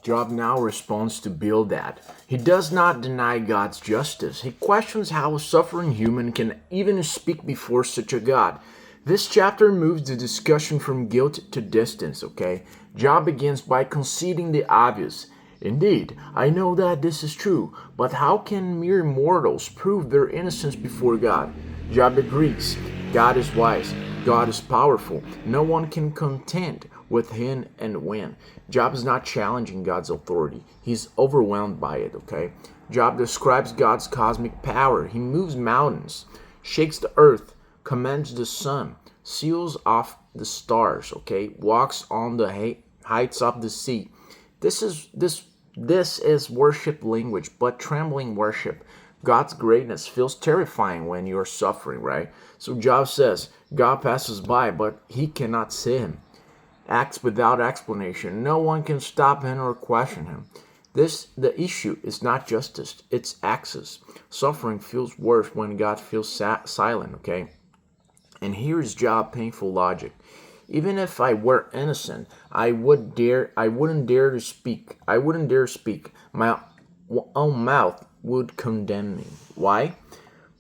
Job now responds to Bildad. He does not deny God's justice. He questions how a suffering human can even speak before such a God. This chapter moves the discussion from guilt to distance, okay? Job begins by conceding the obvious. Indeed, I know that this is true, but how can mere mortals prove their innocence before God? Job agrees. God is wise. God is powerful. No one can contend with him and win. Job is not challenging God's authority. He's overwhelmed by it, okay? Job describes God's cosmic power. He moves mountains, shakes the earth, commands the sun, seals off the stars, okay? Walks on the heights of the sea. This is worship language, but trembling worship. God's greatness feels terrifying when you're suffering, right? So Job says, God passes by, but he cannot see him. Acts without explanation. No one can stop him or question him. The issue is not justice, it's access. Suffering feels worse when God feels silent, okay? And here's Job's painful logic. Even if I were innocent, I wouldn't dare to speak. I wouldn't dare speak. My own mouth would condemn me. Why?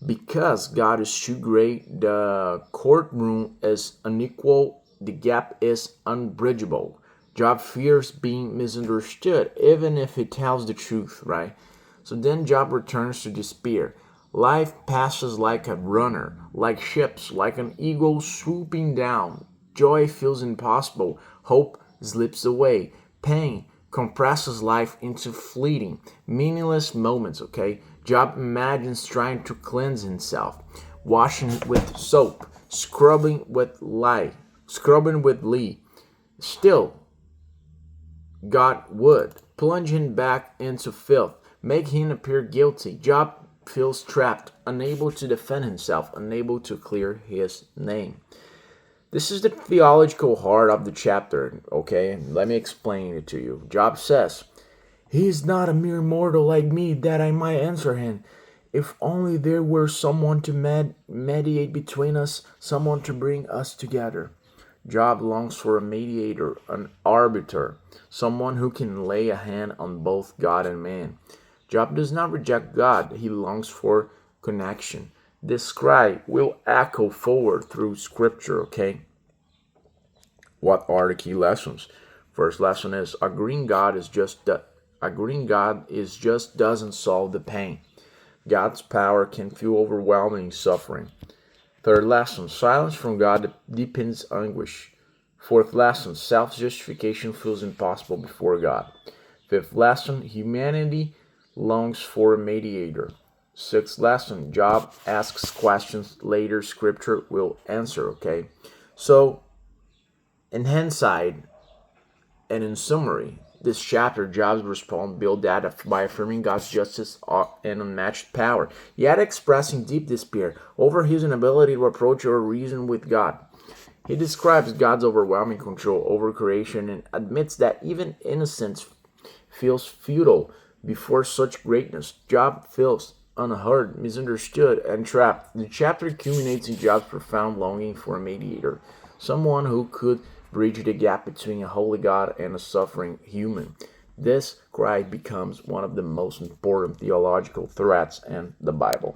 Because God is too great. The courtroom is unequal. The gap is unbridgeable. Job fears being misunderstood, even if he tells the truth, right? So then Job returns to despair. Life passes like a runner, like ships, like an eagle swooping down. Joy feels impossible. Hope slips away. Pain compresses life into fleeting, meaningless moments, okay? Job imagines trying to cleanse himself, washing with soap, scrubbing with lye. Still, God would plunge him back into filth, make him appear guilty. Job feels trapped, unable to defend himself, unable to clear his name. This is the theological heart of the chapter, okay? Let me explain it to you. Job says, He is not a mere mortal like me that I might answer him. If only there were someone to mediate between us, someone to bring us together. Job longs for a mediator, an arbiter, someone who can lay a hand on both God and man. Job does not reject God. He longs for connection. This cry will echo forward through Scripture, okay? What are the key lessons? First lesson is agreeing God is just doesn't solve the pain. God's power can feel overwhelming suffering. Third lesson, silence from God deepens anguish. Fourth lesson, self-justification feels impossible before God. Fifth lesson, humanity longs for a mediator. Sixth lesson, Job asks questions later Scripture will answer, okay? So, in hindsight and in summary, this chapter, Job's response Bildad by affirming God's justice and unmatched power, yet expressing deep despair over his inability to approach or reason with God. He describes God's overwhelming control over creation and admits that even innocence feels futile before such greatness. Job feels unheard, misunderstood, and trapped. The chapter culminates in Job's profound longing for a mediator, someone who could bridge the gap between a holy God and a suffering human. This cry becomes one of the most important theological threats in the Bible.